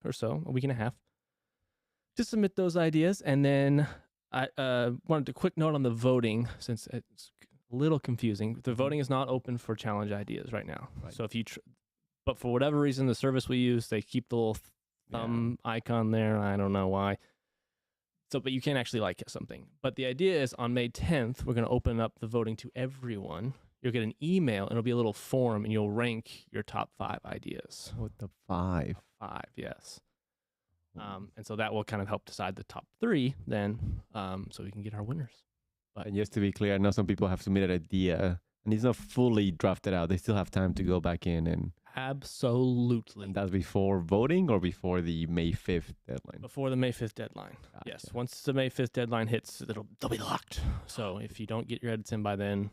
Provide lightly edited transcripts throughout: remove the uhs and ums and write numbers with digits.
or so, a week and a half, to submit those ideas. And then I wanted a quick note on the voting, since it's a little confusing. The voting is not open for challenge ideas right now. Right. So if you, but for whatever reason, the service we use, they keep the little thumb icon there. I don't know why. So, but you can't actually like something. But the idea is on May 10th, we're going to open up the voting to everyone. You'll get an email, and it'll be a little form, and you'll rank your top 5 ideas. What the 5? 5, yes. And so that will kind of help decide the top 3 then, so we can get our winners. But And just to be clear, I know some people have submitted an idea, and it's not fully drafted out. They still have time to go back in and... Absolutely. And that's before voting or before the May 5th deadline? Before the May 5th deadline. Gotcha. Yes. Once the May 5th deadline hits, they'll be locked. So if you don't get your edits in by then,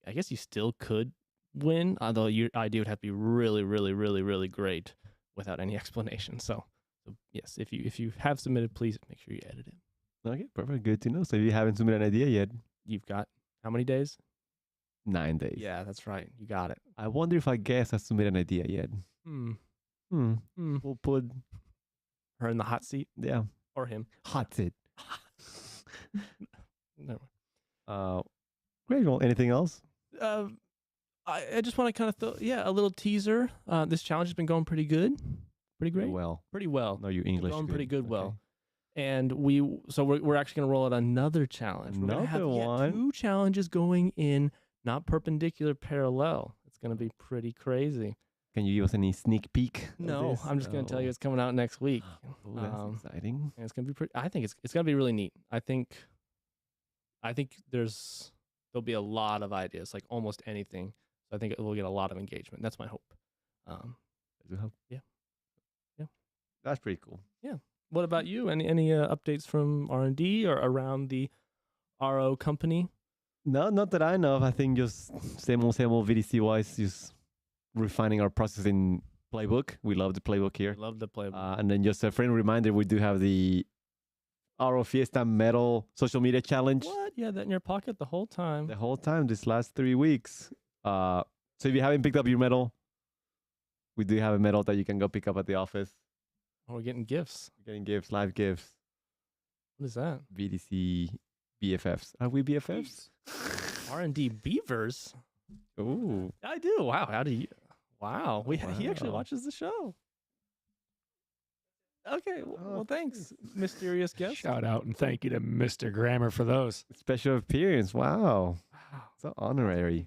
I guess you still could win, although your idea would have to be really, really, really, really great without any explanation. So yes, if you have submitted, please make sure you edit it. Okay, perfect. Good to know. So if you haven't submitted an idea yet, You've got how many days? 9 days. Yeah, that's right. You got it. I wonder if our guest has submitted an idea yet. We'll put Her in the hot seat, yeah, or him. hot seat. No. Great. Well, anything else? I just want to kind of a little teaser. This challenge has been going pretty good, pretty great, Well, pretty well. no, your English Going good. pretty good. Okay. Well, and we're actually going to roll out another challenge. We're gonna have Another one? 2 challenges going in, not perpendicular, parallel. It's going to be pretty crazy. Can you give us any sneak peek? of No, this? I'm just going to tell you it's coming out next week. Oh, that's exciting. And it's going to be pretty. I think it's going to be really neat. I think there'll be a lot of ideas, like almost anything. So I think we'll get a lot of engagement. That's my hope. I do hope. Yeah. That's pretty cool. What about you? Any updates from R&D or around the RO company? No, not that I know of. I think just same old VDC wise, just refining our processing playbook. We love the playbook here. Love the play. And then just a friendly reminder, we do have the RO Fiesta Medal social media challenge. What? You had that in your pocket the whole time. The whole time, this last 3 weeks. So if you haven't picked up your medal, we do have a medal that you can go pick up at the office. Oh, we're getting gifts. We're getting gifts, live gifts. What is that? VDC BFFs. Are we BFFs? R&D Beavers? Ooh. I do. Wow. How do you? Wow. He actually Wow. watches the show. Okay. Well, thanks, mysterious guest. Shout out and thank you to Mr. Grammar for those. Special appearance. Wow. Wow. So honorary.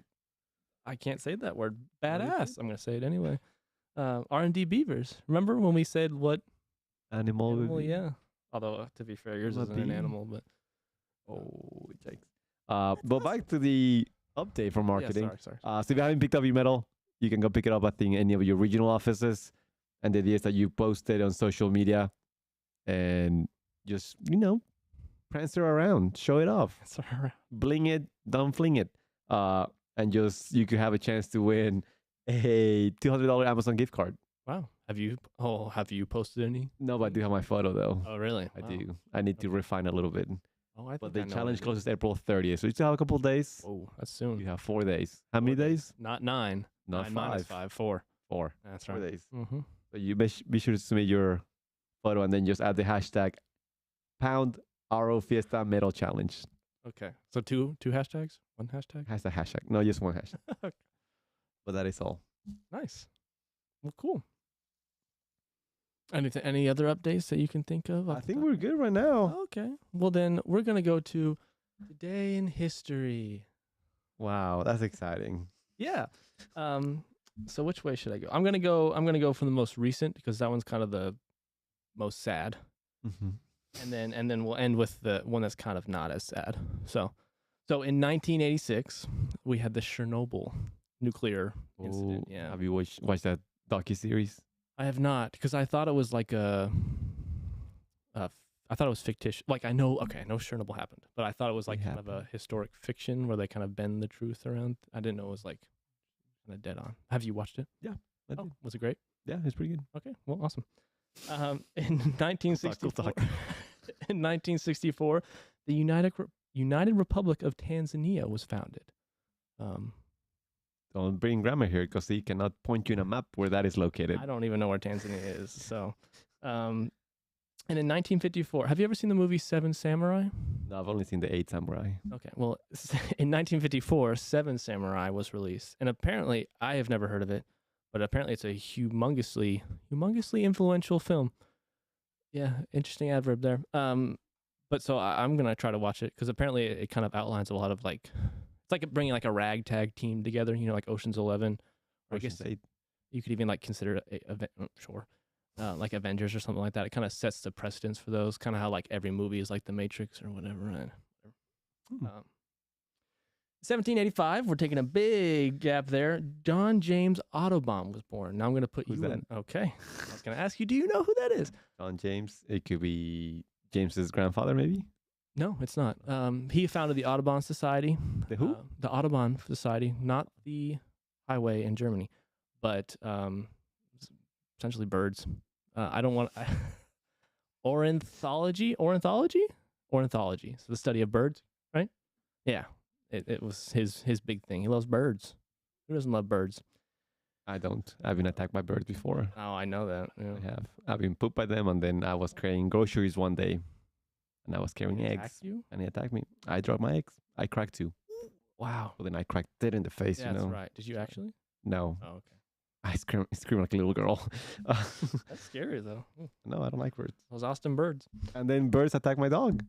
I can't say that word. do you Badass. I'm going to say it anyway. R&D Beavers. Remember when we said what Animal. animal? Yeah. Although, to be fair, yours What isn't an bee? animal, but Oh, it takes. But back to the update from marketing. Yeah, sorry. So if you haven't picked up your medal, you can go pick it up at any of your regional offices. And the idea is that you post it on social media and just, prancer around, show it off, Sorry. bling it, don't fling it. And just, you could have a chance to win a $200 Amazon gift card. Wow. Have you posted any? No, but I do have my photo though. Oh, really? I Wow. do. I need to refine a little bit. Oh, I think But the I know challenge what it is. closes April 30th. So you still have a couple of days. Oh, that's soon. You have 4 days. How many days? Not 9. Not 9 minus 5. 5. 4. 4. That's 4 right. days. Mm-hmm. So you be sure to submit your photo and then just add the hashtag #RO Fiesta Medal Challenge. Okay. So two hashtags? 1 hashtag? Has a hashtag. No, just one hashtag. Okay. But that is all. Nice. Well, cool. Any other updates that you can think of? I think we're good right now. Okay. Well, then we're going to go to Today in History. Wow, that's exciting. Yeah. So which way should I go? I'm gonna go from the most recent because that one's kind of the most sad, Mm-hmm. and then we'll end with the one that's kind of not as sad. So in 1986 we had the Chernobyl nuclear incident. Yeah, Have you watched that docuseries? I have not because I thought it was like I thought it was fictitious. Like I know Chernobyl happened, but I thought it was like It kind of a historic fiction where they kind of bend the truth around. I didn't know it was like kind of dead on. Have you watched it? I did. Was it great? Yeah, it's pretty good. Okay, well, awesome. In 1964, talk. in 1964, the United Republic of Tanzania was founded. Don't bring grammar here because he cannot point you in a map where that is located. I don't even know where Tanzania is. So, And in 1954, have you ever seen the movie Seven Samurai? No, I've only seen the Eight Samurai. Okay, well, in 1954, Seven Samurai was released, and apparently, I have never heard of it, but apparently, it's a humongously influential film. Yeah, interesting adverb there. But so I'm gonna try to watch it because apparently it kind of outlines a lot of like, it's like bringing like a ragtag team together. You know, like Ocean's 11. Or I Ocean's guess Eight. you could even like consider it sure. Like Avengers or something like that. It kind of sets the precedence for those. Kind of how like every movie is like The Matrix or whatever. Right? 1785. We're taking a big gap there. John James Audubon was born. Now I'm going to put Who's you that? in. Okay. I was going to ask you, do you know who that is? John James. It could be James's grandfather, maybe. No, it's not. He founded the Audubon Society. The who? The Audubon Society, not the highway in Germany, but essentially birds. I don't want ornithology. So the study of birds, right? Yeah, it was his big thing. He loves birds. Who doesn't love birds? I don't. I've been attacked by birds before. Oh, I know that. Yeah. I have. I've been pooped by them, and then I was carrying groceries one day, and I was carrying They eggs, attacked you? and he attacked me. I dropped my eggs. I cracked two. Wow. But then I cracked it in the face. Yeah, you know. that's right. Did you actually? No, Oh, okay. I scream like a little girl. That's scary though. No, I don't like birds. Those Austin birds. And then birds attack my dog.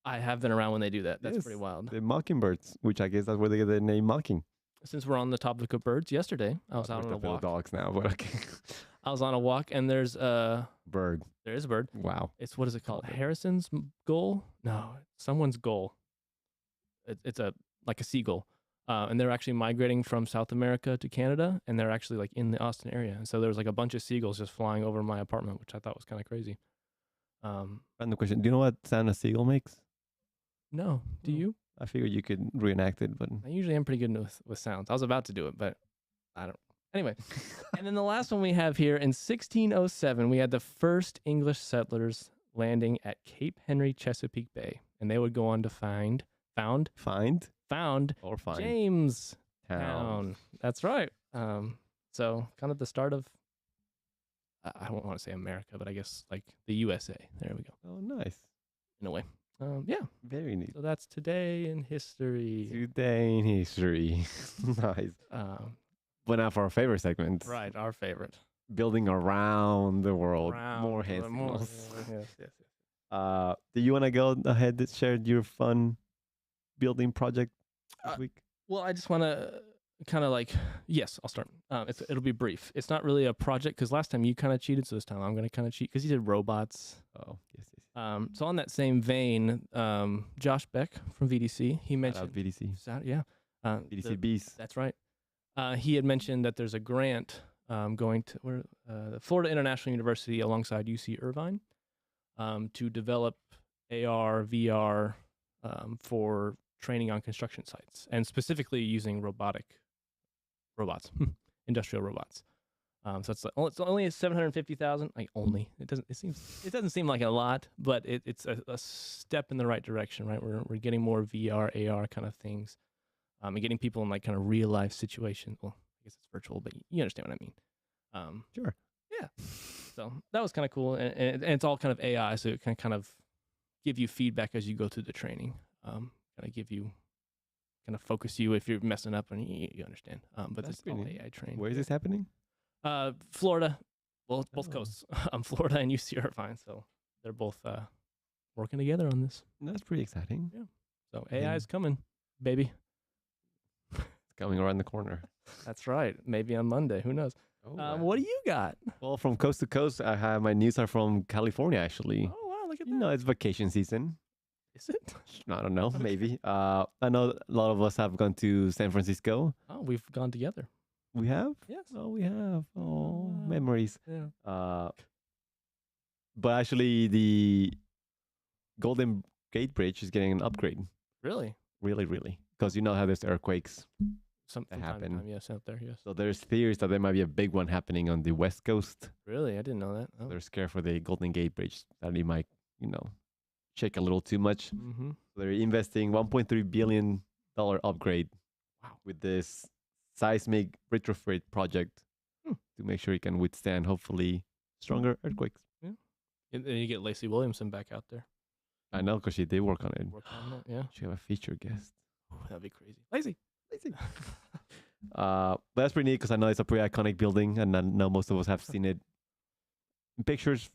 I have been around when they do that. That's Yes. pretty wild. The mockingbirds, which I guess that's where they get the name mocking. Since we're on the topic of birds, yesterday I was We're out on a talking about walk. dogs now, but okay. I was on a walk and there is a Bird. bird. Wow. It's what is it called? Called it. Harrison's gull? No, someone's gull. It's like a seagull, and they're actually migrating from South America to Canada, and they're actually like in the Austin area. And so there was like a bunch of seagulls just flying over my apartment, which I thought was kind of crazy. Random question. Do you know what sound a seagull makes? No, do Hmm. you? I figured you could reenact it, but I usually am pretty good with sounds. I was about to do it, but I don't. Anyway, and then the last one we have here in 1607, we had the first English settlers landing at Cape Henry, Chesapeake Bay, and they would go on to found find or find James town. Town. That's right. So kind of the start of I don't want to say America, but I guess like the USA. There we go. Oh, nice. In a way. Yeah. Very neat. So that's today in history. Today in history. Nice. But now for our favorite segment. Right, our favorite. Building around the world. Round, More hand more- signals. yes. Do you want to go ahead and share your fun building project this week? Well, I just want to kind of like, yes, I'll start. It'll be brief. It's not really a project because last time you kind of cheated, so this time I'm going to kind of cheat because you did robots. Oh, yes. So on that same vein, Josh Beck from VDC, he Shout mentioned out VDC. yeah, VDC Beast. that's right. He had mentioned that there's a grant going to the Florida International University alongside UC Irvine to develop AR, VR for training on construction sites, and specifically using robots, industrial robots. So it's only $750,000. Like only it doesn't seem like a lot, but it's a step in the right direction, right? We're getting more VR, AR kind of things, and getting people in like kind of real life situations. Well, I guess it's virtual, but you understand what I mean. Sure. Yeah. So that was kind of cool, and it's all kind of AI, so it can kind of give you feedback as you go through the training. Kind of give you, kind of focus you if you're messing up, and you understand. But That's it's all pretty neat. AI trained. Where is this happening? Florida. Well, both Oh. coasts. Florida and UC Irvine, so they're both working together on this. That's pretty exciting. So AI is coming, baby. It's coming around the corner. That's right. Maybe on Monday. Who knows? Oh, wow. What do you got? Well, from coast to coast, I have my news are from California, actually. Oh wow, look at You that. know, it's vacation season. Is it? I don't know, Okay. maybe. I know a lot of us have gone to San Francisco. Oh, we've gone together. We have? Yes. Oh, we have. Oh, wow. memories. Yeah. But actually, the Golden Gate Bridge is getting an upgrade. Really? Really, really. Because you know how there's earthquakes. From time to happen. time, yes, out there, yes. So there's theories that there might be a big one happening on the West Coast. Really? I didn't know that. Oh. They're scared for the Golden Gate Bridge that it might, shake a little too much. Mm-hmm. They're investing $1.3 billion upgrade with this seismic retrofit project Hmm. to make sure it can withstand, hopefully, stronger earthquakes. And then you get Lacey Williamson back out there. I know because she did work on it. Work on it. Yeah. She have a featured guest. Ooh, that'd be crazy. Lazy. But that's pretty neat because I know it's a pretty iconic building, and I know most of us have seen it in pictures,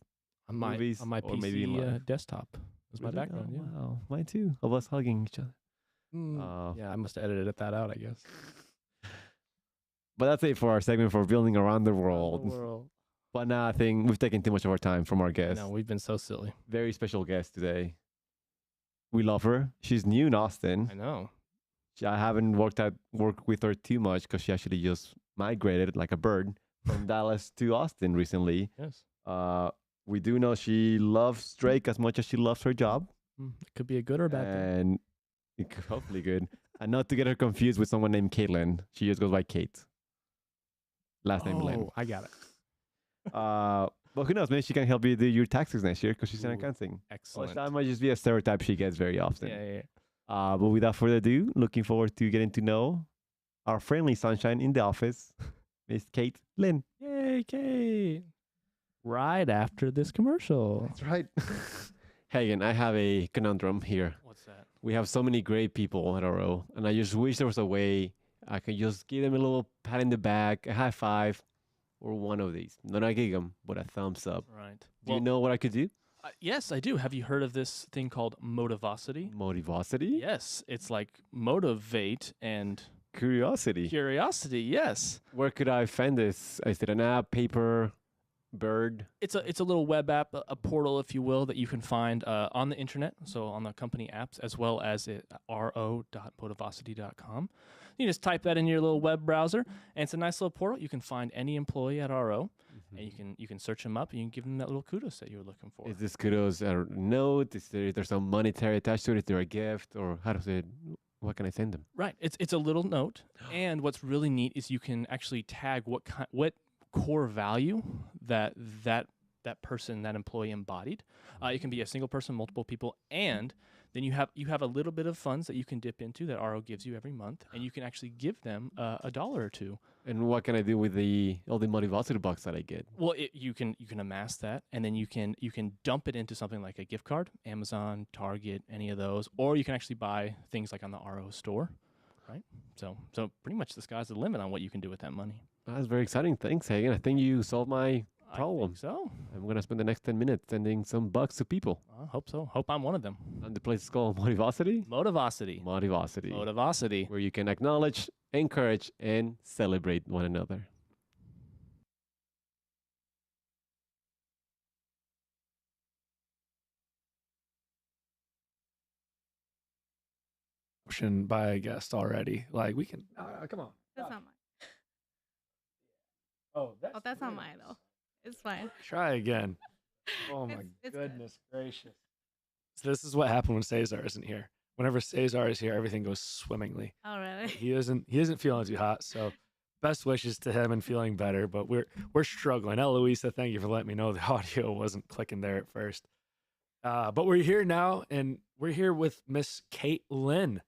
on movies, my or maybe in PC live. desktop. That's my Really? background. Oh, Yeah. wow, mine too. Of us hugging each other. Yeah, I must have edited that out, I guess. But that's it for our segment for building around the world. World. But now I think we've taken too much of our time from our guest. No, we've been so silly. Very special guest today. We love her. She's new in Austin. I know. I haven't worked with her too much because she actually just migrated like a bird from Dallas to Austin recently. Yes. We do know she loves Drake as much as she loves her job, It could be a good or a bad thing. and it could hopefully good. And not to get her confused with someone named Kate Lin. She just goes by Kate. Last name Lin. I got it. But who knows? Maybe she can help you do your taxes next year because she's in Ooh, accounting. Well, Excellent. that might just be a stereotype she gets very often. Yeah. But without further ado, looking forward to getting to know our friendly sunshine in the office, Miss Kate Lin. Yay, Kate. Right after this commercial. That's right. Hagen, I have a conundrum here. What's that? We have so many great people at RO, and I just wish there was a way I could just give them a little pat in the back, a high five, or one of these. Not a gig 'em, but a thumbs up. Right. Do you know what I could do? Yes, I do. Have you heard of this thing called motivosity? Motivosity? Yes, it's like motivate and Curiosity. curiosity. Yes, Where could I find this? Is it an app, paper, bird? it's a little web app, a portal, if you will, that you can find on the internet, so on the company apps, as well as at ro.motivosity.com. You just type that in your little web browser, and it's a nice little portal. You can find any employee at RO, and you can search them up, and you can give them that little kudos that you were looking for. Is this kudos a note? Is there some monetary attached to it? Is there a gift? Or how does it, what can I send them? Right. It's a little note, and what's really neat is you can actually tag what core value that person, that employee embodied. It can be a single person, multiple people, and then you have a little bit of funds that you can dip into that RO gives you every month, and you can actually give them $1 or $2. And what can I do with all the Motivosity bucks that I get? Well, you can amass that, and then you can dump it into something like a gift card, Amazon, Target, any of those, or you can actually buy things like on the RO store, right? So pretty much the sky's the limit on what you can do with that money. That's very exciting. Thanks, Hagen. I think you solved my problem. I think so. I'm going to spend the next 10 minutes sending some bucks to people. I hope so. Hope I'm one of them. And the place is called Motivosity? Motivosity. Motivosity. Motivosity. Where you can acknowledge, encourage, and celebrate one another. By a guest already. Like, we can, come on. That's not mine. Oh, That's not mine though. It's fine. Try again. Oh my It's good. goodness gracious. So this is what happened when Cesar isn't here. Whenever Cesar is here, everything goes swimmingly. Oh really? He isn't feeling too hot, so best wishes to him and feeling better, but we're struggling. Eloisa, thank you for letting me know the audio wasn't clicking there at first. But we're here now, and we're here with Miss Kate Lin.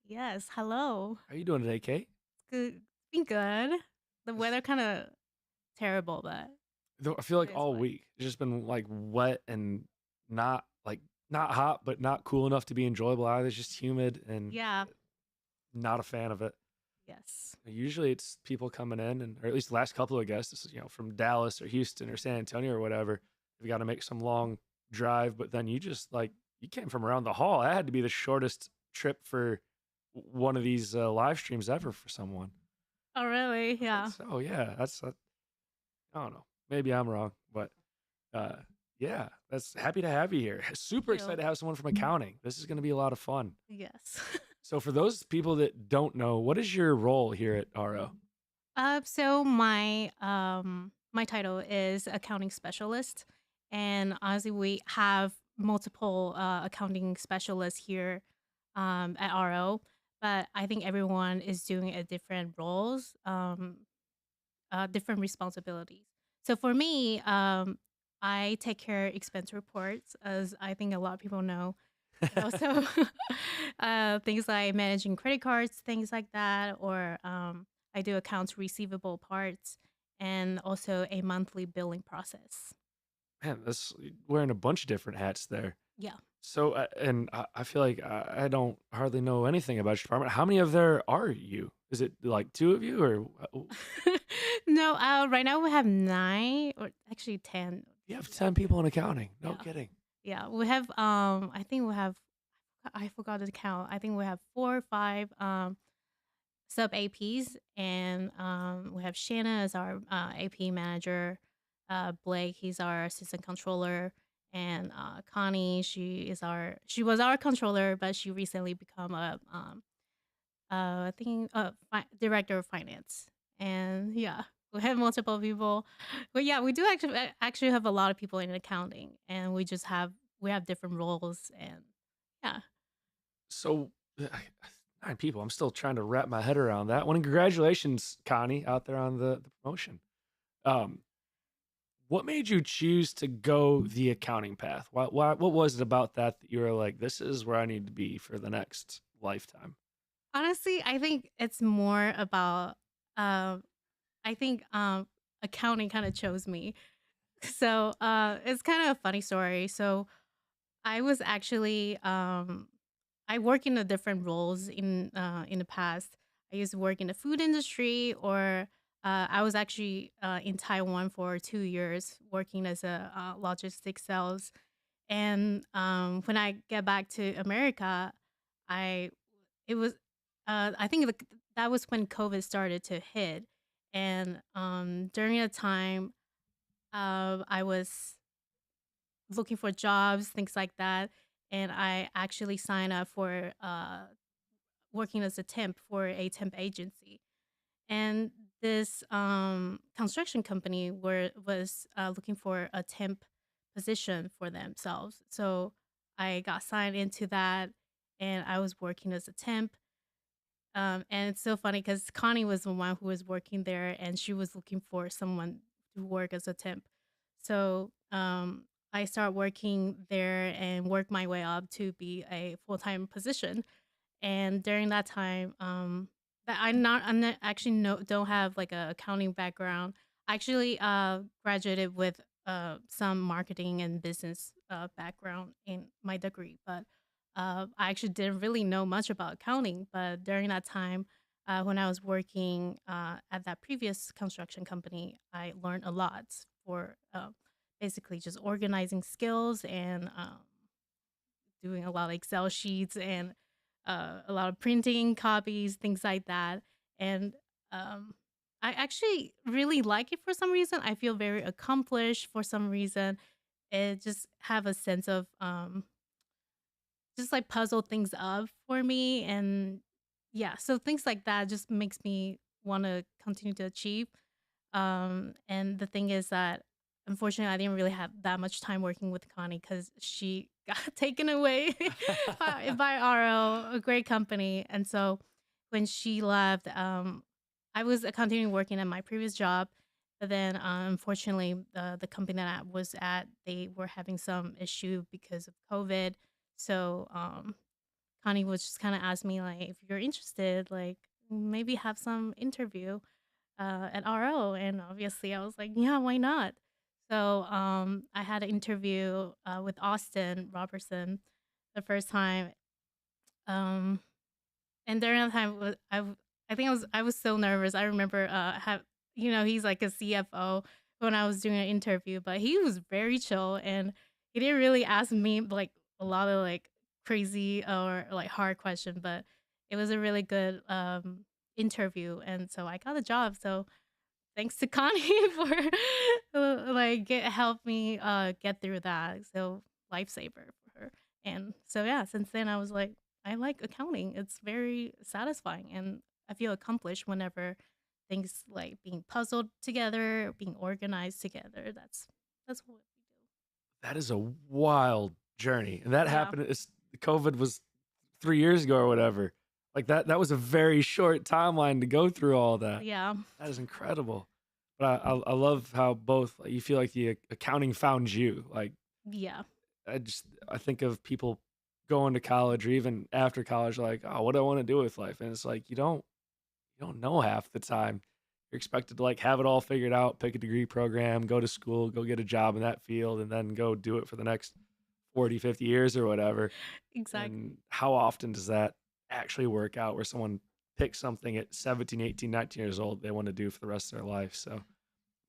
Yes. Hello. How are you doing today, Kate? Good. Been good. The weather kind of terrible, but I feel like It is all fine. week it's just been like wet and not hot, but not cool enough to be enjoyable either. It's just humid and yeah. not a fan of it. Yes. Usually it's people coming in, or at least the last couple of guests, this is, from Dallas or Houston or San Antonio or whatever. We got to make some long drive, but then you just you came from around the hall. That had to be the shortest trip for one of these live streams ever for someone. Oh really? Yeah. Oh yeah, that's I don't know. Maybe I'm wrong, but yeah, that's happy to have you here. Super you. excited to have someone from accounting. This is going to be a lot of fun. Yes. So for those people that don't know, what is your role here at RO? So my my title is accounting specialist, and honestly, we have multiple accounting specialists here at RO, but I think everyone is doing a different roles, different responsibilities. So for me, I take care of expense reports, as I think a lot of people know. And also, things like managing credit cards, things like that, or I do accounts receivable parts, and also a monthly billing process. Man, this wearing a bunch of different hats there. Yeah. So, and I feel like I don't hardly know anything about your department. How many of there are you? Is it like two of you, or No, right now we have 9 or actually 10. you have 10 people in accounting? No Yeah. kidding. Yeah, we have I think we have I forgot to count. I think we have 4 or 5 sub APs, and we have Shanna as our AP manager, Blake, he's our assistant controller, and Connie, she was our controller, but she recently become a I think director of finance. And yeah, we have multiple people, but yeah, we do actually have a lot of people in accounting, and we have different roles, and yeah. So, 9 people. I'm still trying to wrap my head around that one. And congratulations, Connie, out there on the promotion. Um, what made you choose to go the accounting path? What was it about that you were like, this is where I need to be for the next lifetime? Honestly, I think it's more about um I think accounting kind of chose me. So it's kind of a funny story. So I was actually I work in the different roles in the past. I used to work in the food industry, or I was actually in Taiwan for 2 years working as a logistics sales. And when I get back to America, I it was I think that was when COVID started to hit, and during that time, I was looking for jobs, things like that, and I actually signed up for working as a temp for a temp agency. And this construction company was looking for a temp position for themselves. So I got signed into that, and I was working as a temp. And it's so funny because Connie was the one who was working there, and she was looking for someone to work as a temp. So I started working there and worked my way up to be a full time position. And during that time, that I'm not actually no don't have like a accounting background. I actually graduated with some marketing and business background in my degree, but I actually didn't really know much about accounting. But during that time, when I was working at that previous construction company, I learned a lot for basically just organizing skills and doing a lot of Excel sheets and a lot of printing copies, things like that. And um, I actually really like it for some reason. I feel very accomplished for some reason. It just have a sense of just like puzzle things up for me. And yeah, so things like that just makes me want to continue to achieve. And the thing is that unfortunately I didn't really have that much time working with Connie because she got taken away by RO, a great company. And so when she left, I was continuing working at my previous job. But then unfortunately the company that I was at, they were having some issue because of COVID. So Connie was just kind of asked me like, if you're interested, like maybe have some interview at RO, and obviously I was like, yeah, why not? So I had an interview with Austin Robertson the first time, um, and during that time I think I was so nervous. I remember have he's like a CFO when I was doing an interview, but he was very chill, and he didn't really ask me like a lot of like crazy or like hard question, but it was a really good interview, and so I got the job. So thanks to Connie for like help me get through that. So lifesaver for her. And so yeah, since then I was like, I like accounting. It's very satisfying, and I feel accomplished whenever things like being puzzled together, being organized together. That's what we do. That is a wild journey. And that Yeah. happened, COVID was 3 years ago or whatever. Like that was a very short timeline to go through all that. Yeah. That is incredible. But I love how both you feel like the accounting found you. Like Yeah. I think of people going to college or even after college, like, oh, what do I want to do with life? And it's like you don't know half the time. You're expected to like have it all figured out, pick a degree program, go to school, go get a job in that field, and then go do it for the next 40, 50 years or whatever. Exactly. And how often does that actually work out where someone picks something at 17, 18, 19 years old they want to do for the rest of their life? So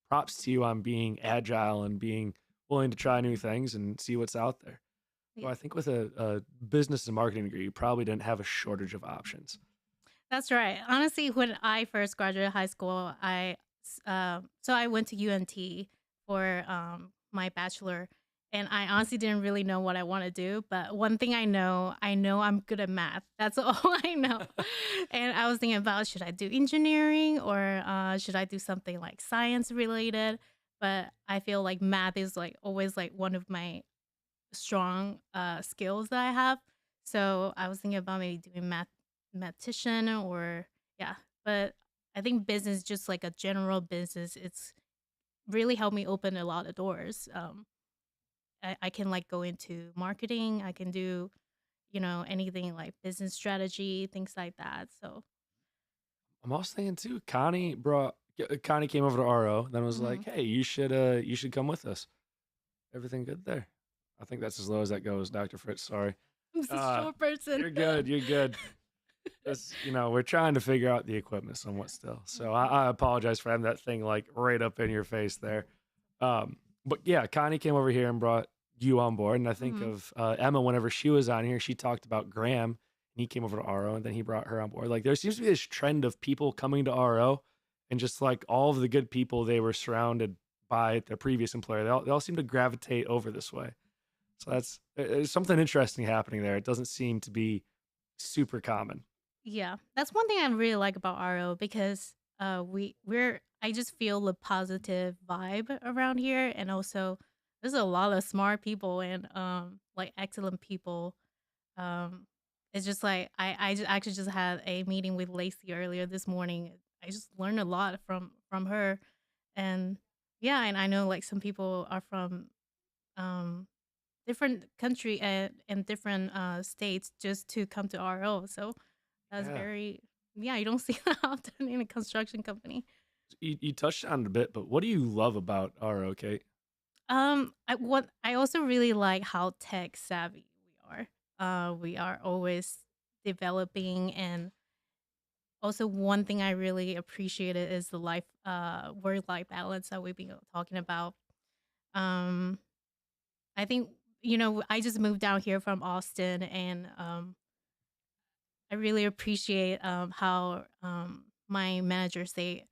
props to you on being agile and being willing to try new things and see what's out there. So Yeah. I think with a business and marketing degree, you probably didn't have a shortage of options. That's right. Honestly, when I first graduated high school, so I went to UNT for my bachelor, and I honestly didn't really know what I want to do. But one thing I know I'm good at math. That's all I know. And I was thinking about, should I do engineering or should I do something like science related? But I feel like math is like always like one of my strong skills that I have. So I was thinking about maybe doing mathematician or yeah. But I think business, just like a general business, it's really helped me open a lot of doors. I can like go into marketing. I can do, anything like business strategy, things like that. So I'm also thinking too, Connie came over to RO, then was like, mhm. "Hey, you should come with us." Everything good there? I think that's as low as that goes, Dr. Fritz. Sorry. I'm such a Uh, short person. you're good. You're good. We're trying to figure out the equipment somewhat still. So I apologize for having that thing like right up in your face there. But yeah, Connie came over here and brought you on board. And I think Mhm. of Emma, whenever she was on here, she talked about Graham and he came over to RO and then he brought her on board. Like there seems to be this trend of people coming to RO and just like all of the good people they were surrounded by at their previous employer, they all seem to gravitate over this way. So there's something interesting happening there. It doesn't seem to be super common. Yeah, that's one thing I really like about RO because we're I just feel the positive vibe around here, and also there's a lot of smart people and like excellent people. Um, it's just like I just actually just had a meeting with Lacey earlier this morning. I just learned a lot from her, and yeah, and I know like some people are from um different country and different states just to come to RO. So that's Yeah. very, yeah, you don't see that often in a construction company. You touched on it a bit, but what do you love about RO, Kate? I also really like how tech savvy we are. We are always developing, and also one thing I really appreciated is the work life balance that we've been talking about. Um, I think I just moved down here from Austin, and I really appreciate how my managers, they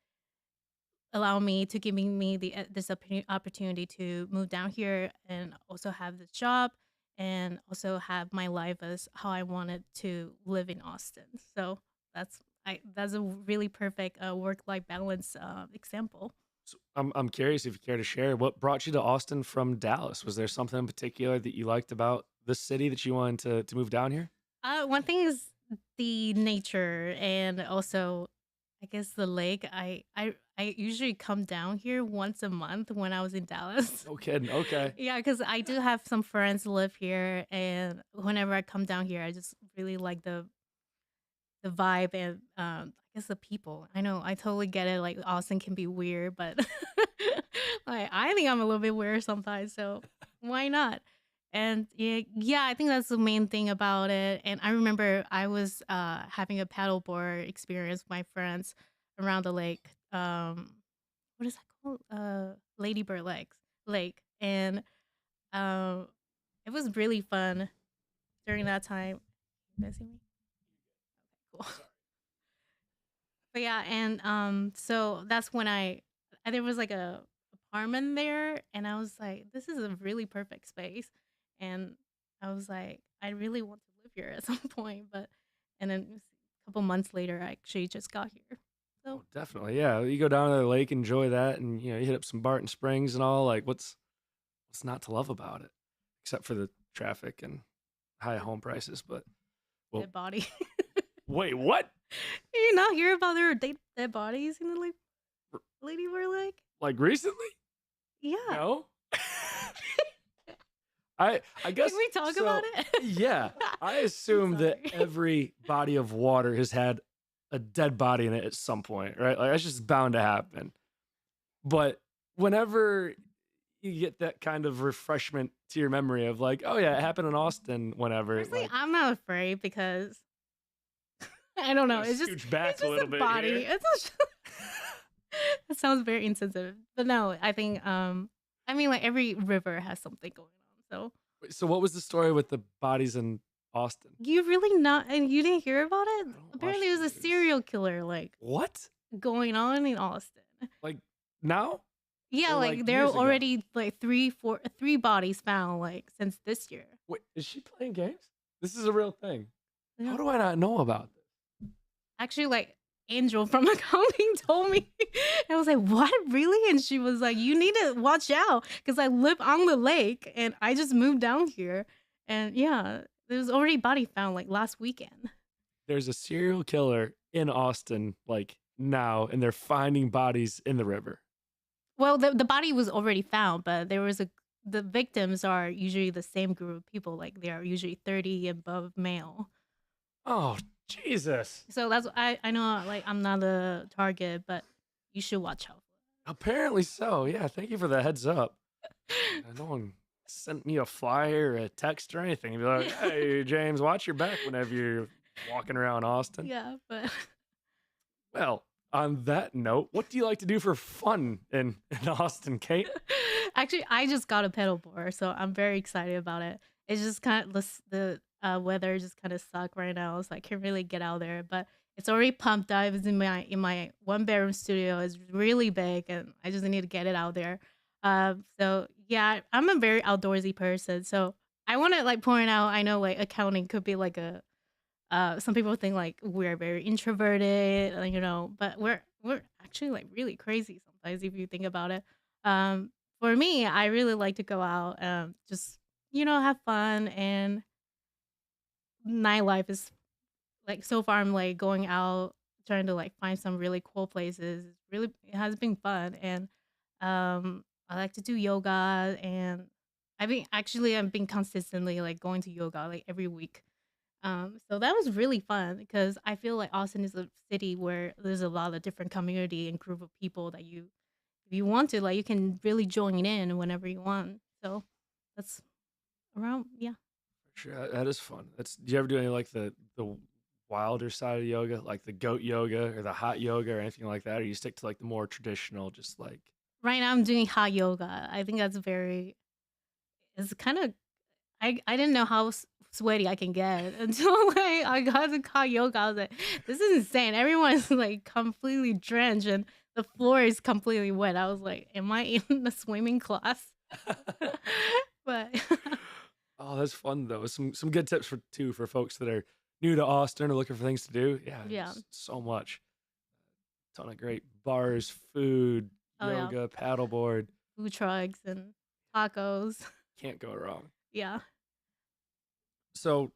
allow me to giving me this opportunity to move down here and also have this job and also have my life as how I wanted to live in Austin. So that's a really perfect work life balance example. So I'm curious if you care to share what brought you to Austin from Dallas. Was there something in particular that you liked about the city that you wanted to move down here? One thing is the nature, and also I guess the lake. I usually come down here once a month when I was in Dallas. No kidding. Okay. Yeah, because I do have some friends live here, and whenever I come down here, I just really like the vibe and I guess the people. I know I totally get it. Like Austin can be weird, but like I think I'm a little bit weird sometimes, so why not? And yeah, I think that's the main thing about it. And I remember I was having a paddleboard experience with my friends around the lake. What is that called? Lady Bird Lake, and um, it was really fun during that time. You guys see me? Cool. But yeah, and so that's when there was like a apartment there, and I was like, this is a really perfect space, and I was like, I really want to live here at some point, but and then a couple months later, I actually just got here. So Oh, definitely. Yeah. You go down to the lake, enjoy that, and you hit up some Barton Springs and all. Like, what's not to love about it, except for the traffic and high home prices? But well, dead body. wait, what? You not hear about their dead bodies in the Lady Bird Lake? Like recently? Yeah. No. I guess. Can we talk so, about it? Yeah, I assume that sorry. every body of water has had a dead body in it at some point, right? Like that's just bound to happen. But whenever you get that kind of refreshment to your memory of like, oh yeah, it happened in Austin whenever. Honestly, Like, I'm not afraid because I don't know. Gotta It's just scooch back it's a just little a bit body. here. It's just that sounds very insensitive. But no, I think I mean like every river has something going on. So So what was the story with the bodies in Austin? you really not and you didn't hear about it? don't watch Apparently the there's a news. serial killer like What? going on in Austin. Like now? Yeah, Or, like like, there are years ago? already like three bodies found like since this year. Wait, is she playing games? This is a real thing. Yeah. How do I not know about this? Actually, like Angel from accounting told me. I was like, "What, really?" And she was like, "You need to watch out because I live on the lake and I just moved down here, and yeah, there was already body found like last weekend." There's a serial killer in Austin, like now, and they're finding bodies in the river. Well, the body was already found, but the victims are usually the same group of people. Like they are usually 30 above male. Oh, Jesus. So that's I know like I'm not a target, but you should watch out. Apparently so. Yeah, thank you for the heads up. No one sent me a flyer or a text or anything. Be like, hey, James, watch your back whenever you're walking around Austin. Yeah, but Well, on that note, what do you like to do for fun in Austin, Kate? actually, I just got a pedal board, so I'm very excited about it. It's just kind of the weather just kind of suck right now, so I can't really get out there. But it's already pumped up. It's in my 1 bedroom studio. It's really big, and I just need to get it out there. So yeah, I'm a very outdoorsy person. So I want to like point out. I know like accounting could be like a some people think like we're very introverted, you know, but we're actually like really crazy sometimes if you think about it. For me, I really like to go out, just have fun, and nightlife is like so far I'm like going out trying to like find some really cool places. It has been fun, and I like to do yoga, and I've been consistently like going to yoga like every week. So that was really fun because I feel like Austin is a city where there's a lot of different community and group of people that if you want to, like you can really join in whenever you want. So that's around, yeah. Sure, that is fun. Do you ever do any like the wilder side of yoga, like the goat yoga or the hot yoga or anything like that? Or you stick to like the more traditional, just like Right now I'm doing hot yoga. I think it's kind of, I didn't know how sweaty I can get until like I got to hot yoga. I was like, this is insane. Everyone's like completely drenched and the floor is completely wet. I was like, am I in the swimming class? But oh, that's fun though. Some good tips for folks that are new to Austin or looking for things to do. Yeah, Yeah. there's so much. Ton of great bars, food, Oh, yeah. yoga, paddleboard. food trucks and tacos. Can't go wrong. Yeah. So,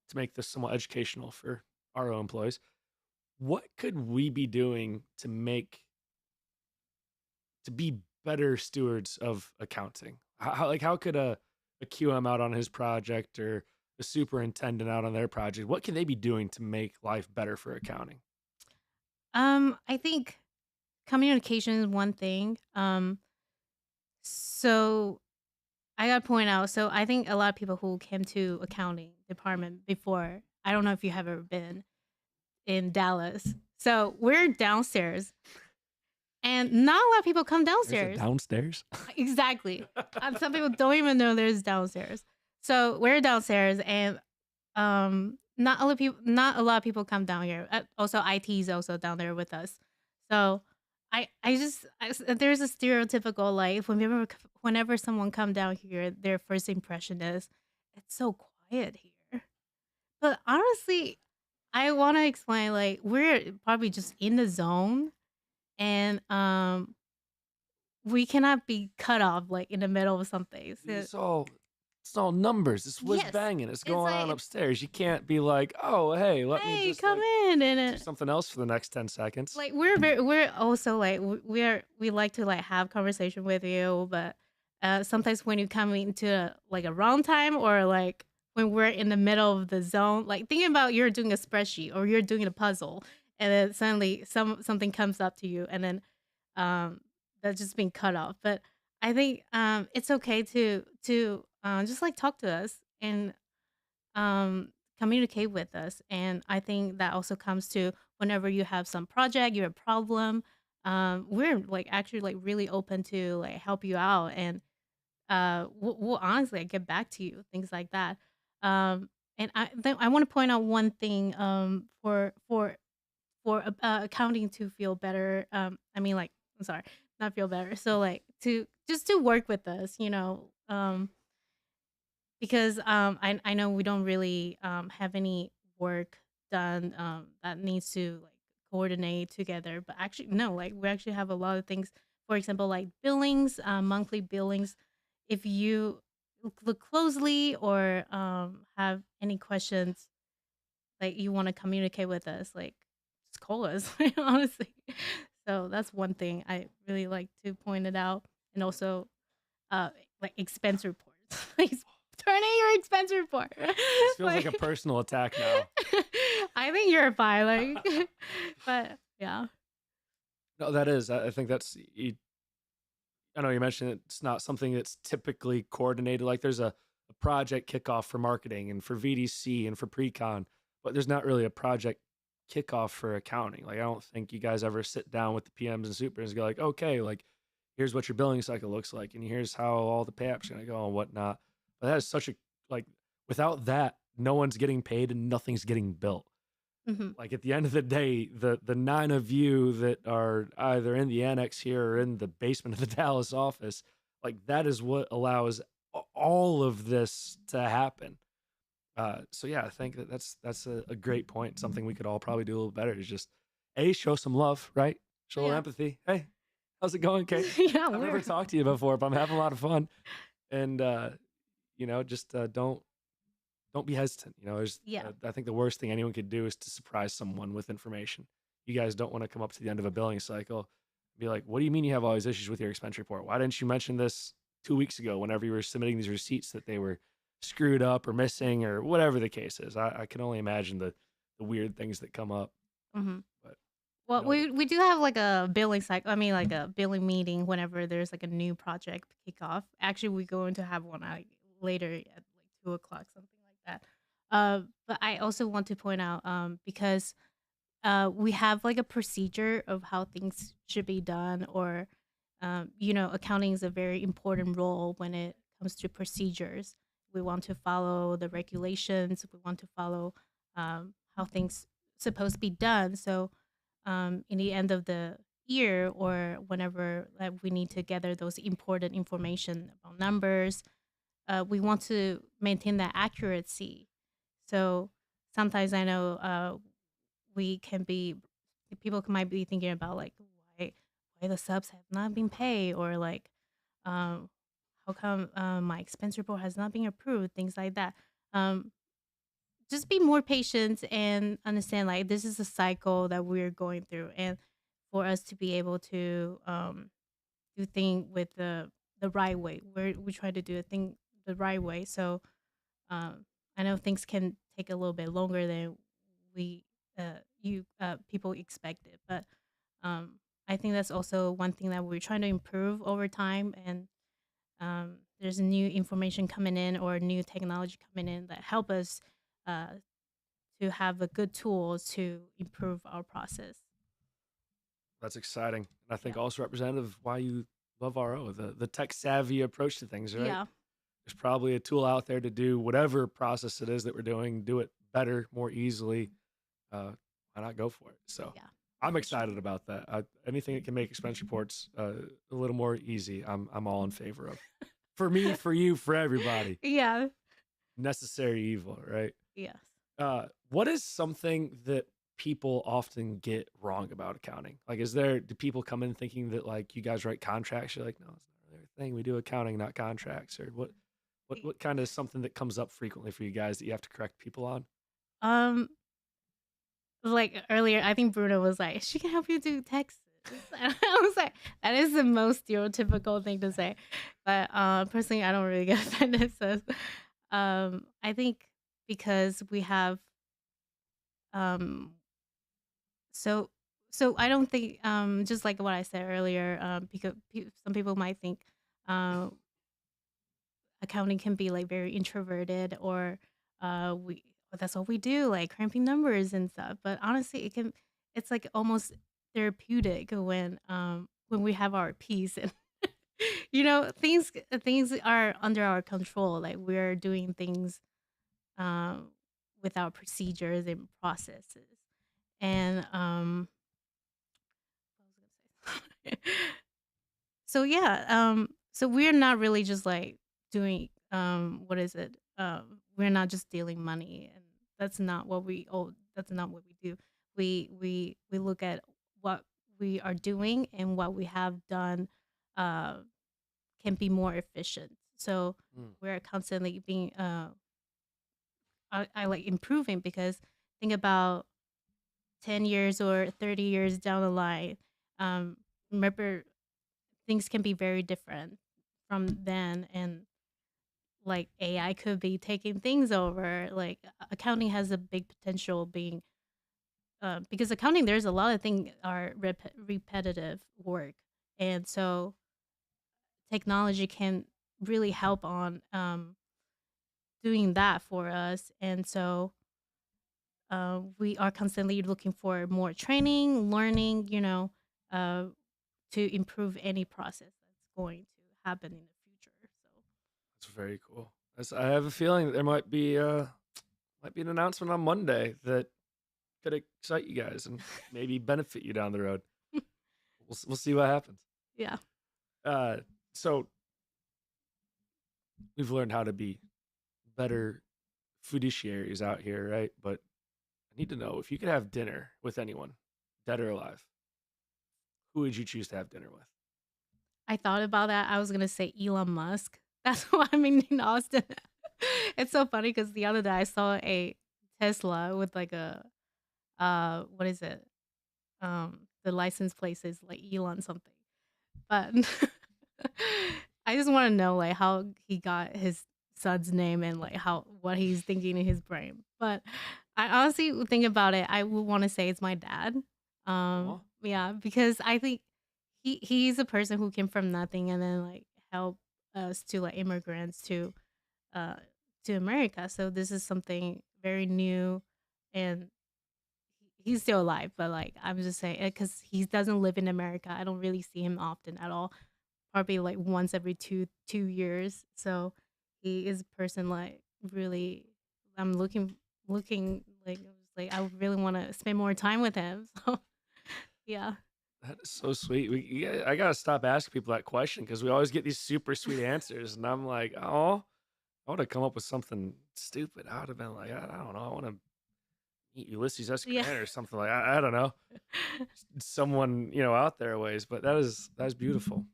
to make this somewhat educational for our own employees, what could we be doing to be better stewards of accounting? How could a QM out on his project or a superintendent out on their project, what can they be doing to make life better for accounting? I think communication is one thing. So I gotta point out, so I think a lot of people who came to accounting department before, I don't know if you have ever been in Dallas. So we're downstairs, and not a lot of people come There's a downstairs. downstairs. Exactly. Some people don't even know there's downstairs. So we're downstairs, and not a lot of people come down here. Also, IT is also down there with us. So there's a stereotypical like whenever someone come down here, their first impression is it's so quiet here. But honestly, I want to explain like we're probably just in the zone, and we cannot be cut off like in the middle of something. So, It's all numbers. It's whiz Yes. banging. It's It's going on like- upstairs. You can't be like, oh, hey, let me hey, just come like, in, and do something else for the next 10 seconds. like we're also like we like to like have conversation with you, but sometimes when you come into like a wrong time, or like when we're in the middle of the zone, like thinking about you're doing a spreadsheet or you're doing a puzzle, and then suddenly something comes up to you, and then that's just being cut off. But I think it's okay to just like talk to us and communicate with us. And I think that also comes to whenever you have some project, you have a problem. We're like actually like really open to like help you out, and we'll honestly like, get back to you, things like that. And I want to point out one thing for accounting to feel better. I mean, like, I'm sorry, not feel better. So like to just to work with us, because I know we don't really have any work done that needs to like coordinate together. But actually, no, like we actually have a lot of things. For example, like billings, monthly billings. If you look closely or have any questions, like you want to communicate with us, like just call us, honestly. So that's one thing I really like to point it out, and also uh like expense reports. Like turn in your expense report. This feels like a personal attack now. I think you're fine, like, but yeah. No, that is. I think that's. I know you mentioned it's not something that's typically coordinated. Like there's a project kickoff for marketing and for VDC and for pre-con, but there's not really a project kickoff for accounting. Like I don't think you guys ever sit down with the PMs and supers and go like, okay, like here's what your billing cycle looks like, and here's how all the pay apps are gonna go and whatnot. But that is such a like without that, no one's getting paid and nothing's getting built. Hmm. Like at the end of the day, the 9 of you that are either in the annex here or in the basement of the Dallas office, like that is what allows all of this to happen. So yeah, I think that's a great point. Something we could all probably do a little better is just show some love, right? Show a little Yeah. empathy. Hey, how's it going, Kate? Yeah, I've never talked to you before, but I'm having a lot of fun. And just don't be hesitant. There's yeah. I think the worst thing anyone could do is to surprise someone with information. You guys don't want to come up to the end of a billing cycle and be like, what do you mean you have all these issues with your expense report? Why didn't you mention this 2 weeks ago whenever you were submitting these receipts that they were screwed up or missing or whatever the case is? I can only imagine the weird things that come up. Hmm. But Well, you know, we do have like a billing cycle. I mean, like a billing meeting whenever there's like a new project kickoff. Actually, we're going to have one later at like 2 o'clock, something like that. But I also want to point out because we have like a procedure of how things should be done, or accounting is a very important role when it comes to procedures. We want to follow the regulations. We want to follow how things supposed to be done. So in the end of the year, or whenever we need to gather those important information about numbers, we want to maintain that accuracy. So sometimes I know we can be people might be thinking about like why the subs have not been paid, or like um, how come my expense report has not been approved, things like that. Um, just be more patient and understand like this is a cycle that we're going through, and for us to be able to do thing with the right way, we try to do a thing the right way. So I know things can take a little bit longer than we you people expected, but um, I think that's also one thing that we're trying to improve over time. And there's new information coming in or new technology coming in that help us uh, to have a good tools to improve our process. that's exciting. And I Yeah. think also representative of why you love RO, the tech savvy approach to things, right? Yeah. There's probably a tool out there to do whatever process it is that we're doing, do it better, more easily. Why not go for it? So Yeah. I'm For excited sure. about that. Anything that can make expense reports a little more easy, I'm all in favor of. For me, for you, for everybody. Yeah. Necessary evil, right? Yes. What is something that people often get wrong about accounting? Like, do people come in thinking that like you guys write contracts? You're like, no, it's not really our thing. We do accounting, not contracts. Or what kind of something that comes up frequently for you guys that you have to correct people on? Um, like earlier, I think Bruno was like, she can help you do taxes. And I was like, that is the most stereotypical thing to say. But personally, I don't really get offended. So I think because we have um so I don't think just like what I said earlier, because some people might think uh, accounting can be like very introverted, or we that's what we do, like cramping numbers and stuff. But honestly, it's like almost therapeutic when we have our peace, and things are under our control, like we're doing things um with our procedures and processes. And what was I gonna say? So yeah, so we're not really just like doing what is it? We're not just dealing money, and that's not what we do. We look at what we are doing and what we have done uh can be more efficient. So Mm. we're constantly being I like improving, because think about 10 years or 30 years down the line. Remember, things can be very different from then, and like AI could be taking things over. Like accounting has a big potential being because accounting, there's a lot of things are repetitive work, and so technology can really help on doing that for us. And so we are constantly looking for more training, learning, uh, to improve any process that's going to happen in the future. So That's very cool. I have a feeling that there might be an announcement on Monday that could excite you guys and maybe benefit you down the road. We'll see what happens. yeah. Uh, so we've learned how to be better fiduciaries out here, right? But I need to know, if you could have dinner with anyone, dead or alive, who would you choose to have dinner with? I thought about that. I was gonna say Elon Musk. That's why I'm in Austin. It's so funny because the other day I saw a Tesla with like a what is it? The license plate is like Elon something. But I just want to know like how he got his son's name, and like how what he's thinking in his brain. But I honestly would think about it. I would want to say it's my dad. Aw. Yeah, because I think he's a person who came from nothing and then like help us to like immigrants uh to America. So this is something very new, and he's still alive. But like I'm just saying, because he doesn't live in America, I don't really see him often at all. Probably like once every two years. So he is a person like really. I'm looking like I was like I really want to spend more time with him. So yeah. That is so sweet. I gotta stop asking people that question because we always get these super sweet answers, and I'm like, oh, I would have come up with something stupid. I would have been like, I don't know, I want to meet Ulysses S. Yeah. Grant or something like. I don't know, someone out there ways. But that is beautiful.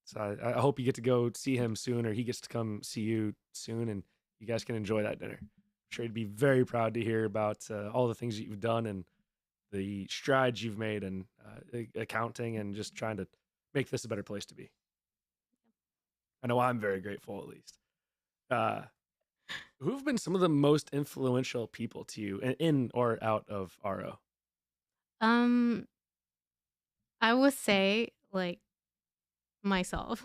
So I hope you get to go see him soon, or he gets to come see you soon, and you guys can enjoy that dinner. I'm sure he'd be very proud to hear about all the things that you've done and the strides you've made in accounting and just trying to make this a better place to be. I know I'm very grateful, at least. Uh, who have been some of the most influential people to you in or out of RO? um I would say like myself.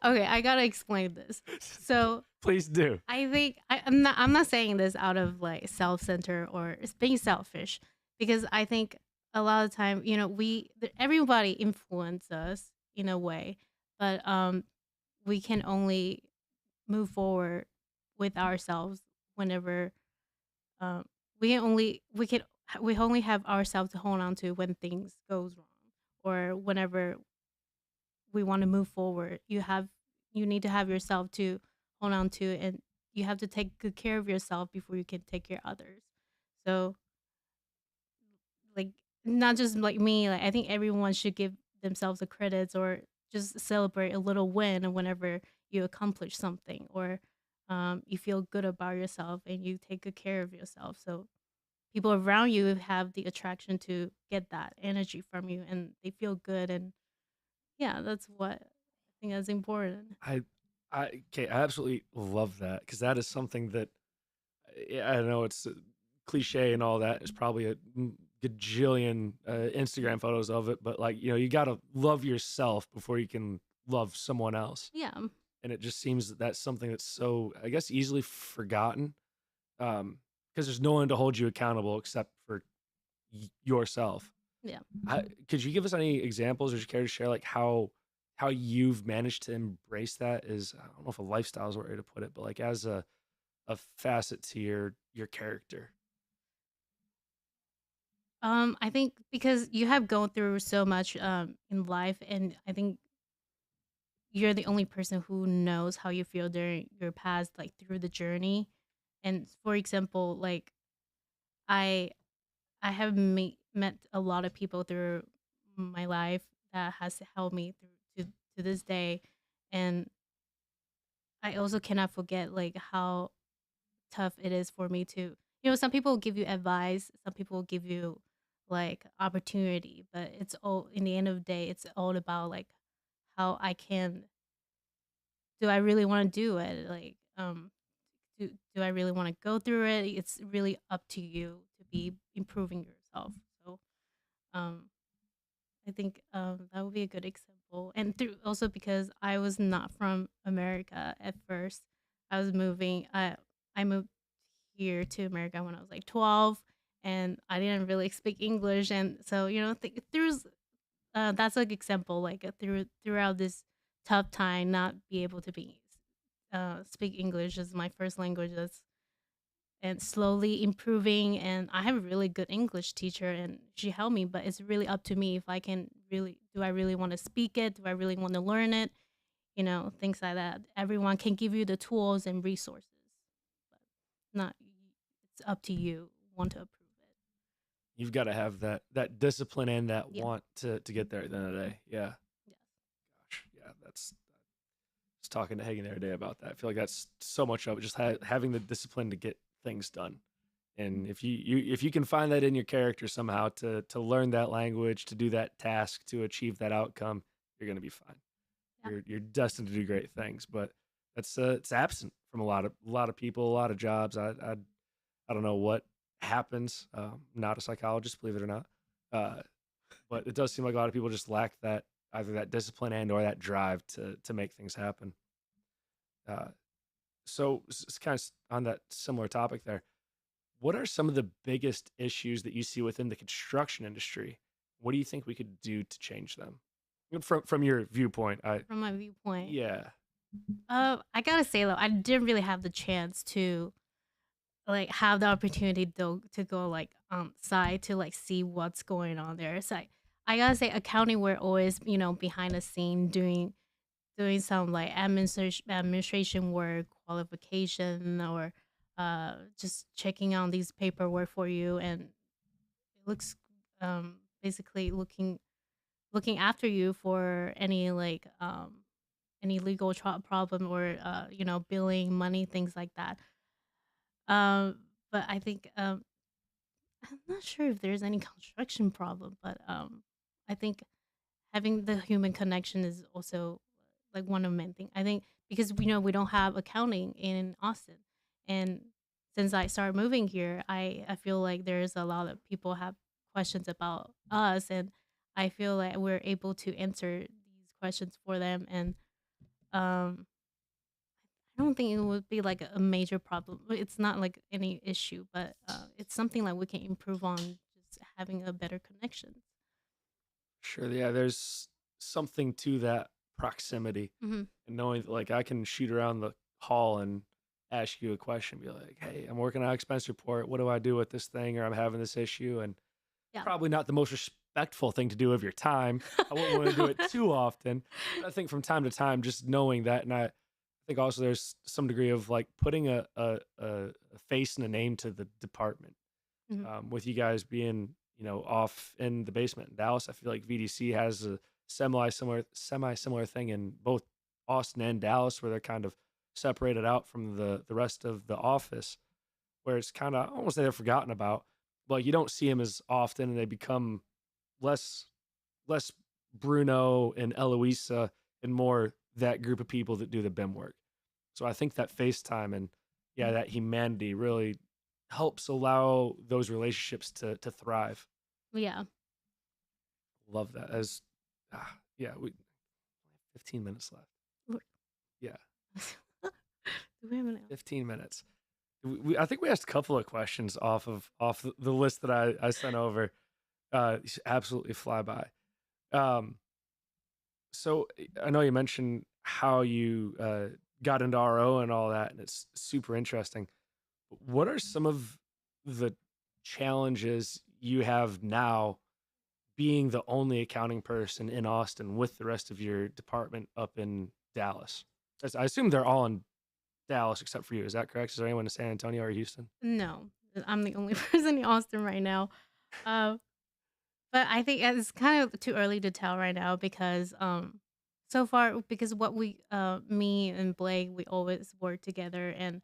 Okay, I gotta explain this. So Please do. I think I'm not saying this out of like self-centered or it's being selfish, because I think a lot of time, everybody influence us in a way, but we can only move forward with ourselves whenever um we only have ourselves to hold on to when things goes wrong, or whenever we want to move forward. You need to have yourself to hold on to, and you have to take good care of yourself before you can take care of others. So like not just like me, like I think everyone should give themselves the credits, or just celebrate a little win whenever you accomplish something, or you feel good about yourself and you take good care of yourself. So people around you have the attraction to get that energy from you, and they feel good. And yeah, that's what I think is important. I, okay, I absolutely love that because that is something that I know it's cliche and all that. There's probably a gajillion Instagram photos of it, but like, you gotta love yourself before you can love someone else. Yeah. And it just seems that that's something that's so, I guess, easily forgotten, because there's no one to hold you accountable except for yourself. Yeah. Could you give us any examples, or just care to share like how you've managed to embrace that as, I don't know if a lifestyle is the right way to put it, but like as a facet to your character? I think because you have gone through so much in life, and I think you're the only person who knows how you feel during your past, like through the journey. And for example, like I I have met a lot of people through my life that has helped me through to this day, and I also cannot forget like how tough it is for me to, some people will give you advice, some people will give you like opportunity, but it's all, in the end of the day, it's all about like how I can, do I really want to do it, like do I really want to go through it? It's really up to you to be improving yourself. So um I think that would be a good example. And through also because I was not from America at first. I was moving. I moved here to America when I was like 12, and I didn't really speak English. And so through that's like example, like throughout this tough time, not be able to be speak English as my first language. And slowly improving, and I have a really good English teacher and she helped me, but it's really up to me if I can really, do I really want to speak it, do I really want to learn it, things like that. Everyone can give you the tools and resources, but not, it's up to you want to approve it. You've got to have that discipline and that Yeah. want to get there at the end of the day. Yeah. Yes. Gosh, yeah, that's, I was talking to Hagen the other day about that. I feel like that's so much of it, just having the discipline to get things done. And if you can find that in your character somehow to learn that language, to do that task, to achieve that outcome, you're gonna be fine. Yeah. You're destined to do great things. But that's it's absent from a lot of people, a lot of jobs. I don't know what happens. Not a psychologist, believe it or not. Uh, but it does seem like a lot of people just lack that, either that discipline and or that drive to make things happen. Uh, so it's kind of on that similar topic there. What are some of the biggest issues that you see within the construction industry? What do you think we could do to change them? From your viewpoint, From my viewpoint, yeah, I gotta say though, I didn't really have the chance to like have the opportunity to go like side to like see what's going on there. So I gotta say, accounting, we're always behind the scene doing some like administration work, qualification, or just checking on these paperwork for you, and it looks basically looking after you for any legal problem, or billing money, things like that. But I think I'm not sure if there's any construction problem, but I think having the human connection is also like one of the main thing. I think because we don't have accounting in Austin, and since I started moving here, I feel like there's a lot of people have questions about us, and I feel like we're able to answer these questions for them. And um I don't think it would be like a major problem. It's not like any issue, but it's something like we can improve on, just having a better connection. sure, yeah. There's something to that proximity, Hmm. and knowing that like I can shoot around the hall and ask you a question, be like, "Hey, I'm working on an expense report. What do I do with this thing?" Or I'm having this issue, and Yeah. probably not the most respectful thing to do of your time. I wouldn't want to do it too often. But I think from time to time, just knowing that, and I think also there's some degree of like putting a face and a name to the department. Hmm. With you guys being, off in the basement in Dallas, I feel like VDC has a semi similar thing in both Austin and Dallas, where they're kind of separated out from the rest of the office, where it's kind of, I won't say they're forgotten about, but you don't see them as often, and they become less less Bruno and Eloisa and more that group of people that do the BIM work. So I think that FaceTime and, yeah, that humanity really helps allow those relationships to thrive. Yeah. Love that. As yeah, we 15 minutes left. What- Yeah, Do we have an 15 minutes. I think we asked a couple of questions off the list that I sent over. Absolutely fly by. Um, so I know you mentioned how you got into RO and all that, and it's super interesting. What are some of the challenges you have now being the only accounting person in Austin with the rest of your department up in Dallas? I assume they're all in Dallas except for you. Is that correct? Is there anyone in San Antonio or Houston? No, I'm the only person in Austin right now. Uh, but I think it's kind of too early to tell right now because so far because what we me and Blake we always work together and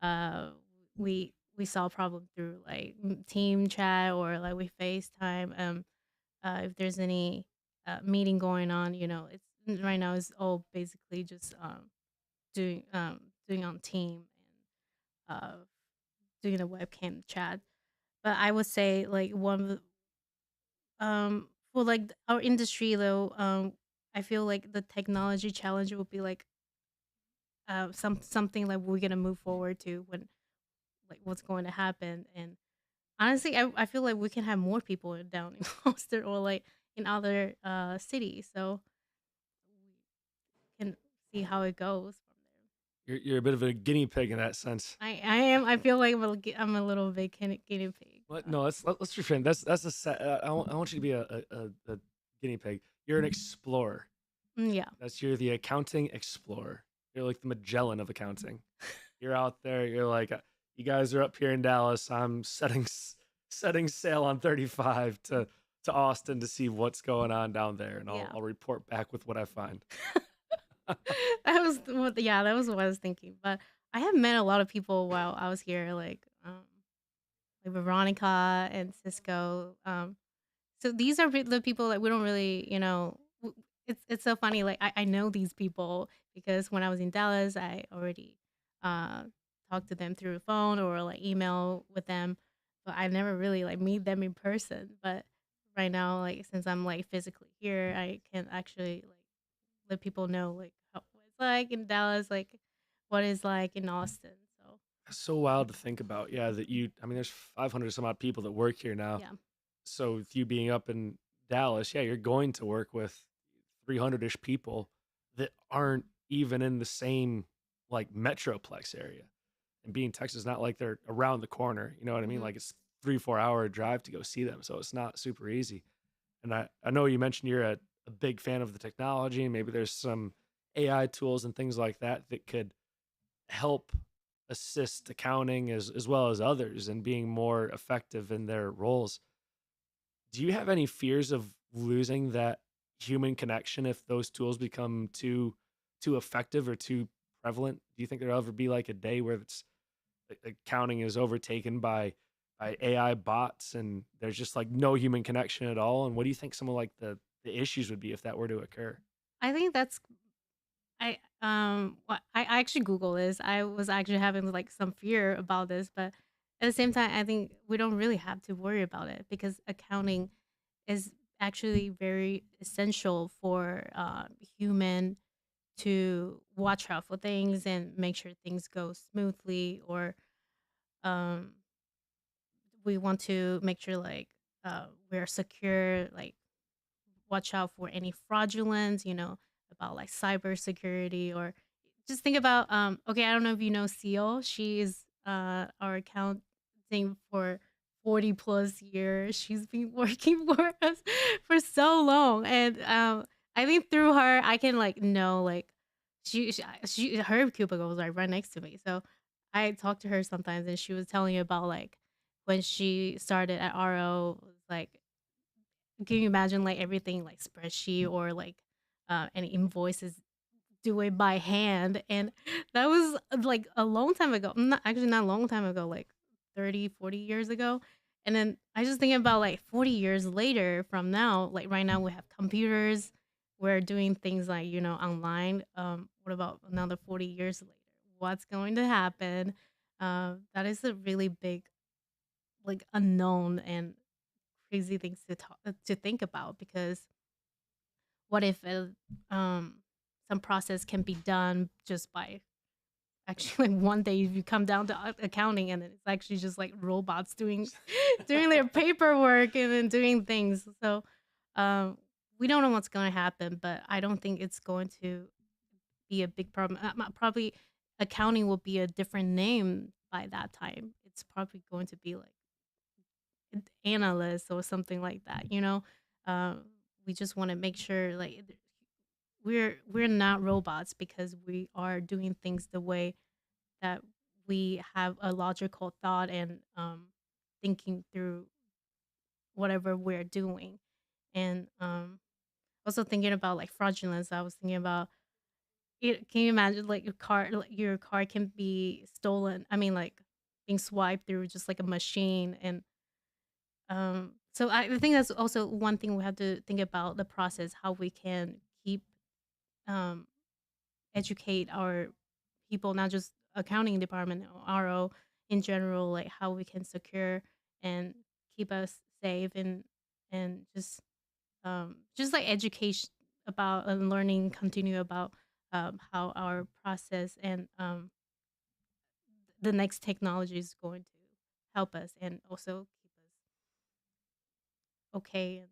uh we solve problem through like team chat or like we FaceTime. If there's any meeting going on, it's right now it's all basically just doing on team and doing a webcam chat. But I would say like one of for like our industry though, I feel like the technology challenge would be like something like we're gonna move forward to when like what's going to happen. And honestly, I feel like we can have more people down in Austin or like in other cities, so we can see how it goes from there. You're a bit of a guinea pig in that sense. I am. I feel like I'm a little bit guinea pig. What? No, let's reframe. That's a set. I want you to be a guinea pig. You're an explorer. Yeah. You're the accounting explorer. You're like the Magellan of accounting. You're out there. You're like, you guys are up here in Dallas. I'm setting sail on 35 to Austin to see what's going on down there, and Yeah. I'll report back with what I find. That was what I was thinking. But I have met a lot of people while I was here, like Veronica and Cisco. So these are the people that we don't really, it's so funny. Like I know these people because when I was in Dallas, I already uh talked to them through the phone or like email with them, but I never really like meet them in person. But right now, like since I'm like physically here, I can actually like let people know like what it's like in Dallas, like what it's like in Austin. So That's so wild to think about. Yeah, I mean, there's 500 some odd people that work here now. yeah, So with you being up in Dallas, yeah, you're going to work with 300-ish people that aren't even in the same like metroplex area. And being Texas, not like they're around the corner. You know what I mean? hmm Like it's 3-4 hour drive to go see them. So it's not super easy. And I know you mentioned you're a big fan of the technology, and maybe there's some AI tools and things like that that could help assist accounting as well as others in being more effective in their roles. Do you have any fears of losing that human connection if those tools become too effective or too prevalent? Do you think there'll ever be like a day where accounting is overtaken by AI bots and there's just like no human connection at all? And what do you think some of like the issues would be if that were to occur? I think that's I actually Google this. I was actually having like some fear about this, but at the same time, I think we don't really have to worry about it because accounting is actually very essential for human to watch out for things and make sure things go smoothly or um we want to make sure like we're secure, like watch out for any fraudulence, about like cybersecurity or just think about okay, I don't know if you know Seal. She's our accounting for 40 plus years. She's been working for us for so long. And I think through her I can like know like she her cubicle was like right next to me. So I talk to her sometimes and she was telling me about like when she started at RO, like can you imagine like everything like spreadsheet or like any invoices do it by hand? And that was like a long time ago. Not actually not a long time ago, like 30, 40 years ago. And then I just think about like 40 years later from now, like right now we have computers, we're doing things like, online. What about another 40 years later? What's going to happen? That is a really big like unknown and crazy things to think about, because what if some process can be done just by actually like one day you come down to accounting and it's actually just like robots doing doing their paperwork and then doing things. So um we don't know what's going to happen, but I don't think it's going to be a big problem. Probably accounting will be a different name by that time. It's probably going to be like analyst or something like that, you know. um we just want to make sure like we're not robots, because we are doing things the way that we have a logical thought and thinking through whatever we're doing. And also thinking about like fraudulence, I was thinking about it. Can you imagine like your car can be stolen, I mean like being swiped through just like a machine. And so I think that's also one thing we have to think about, the process, how we can keep um educate our people, not just accounting department or RO in general, like how we can secure and keep us safe, and just like education about and learning continue about how our process and the next technology is going to help us and also keep us okay and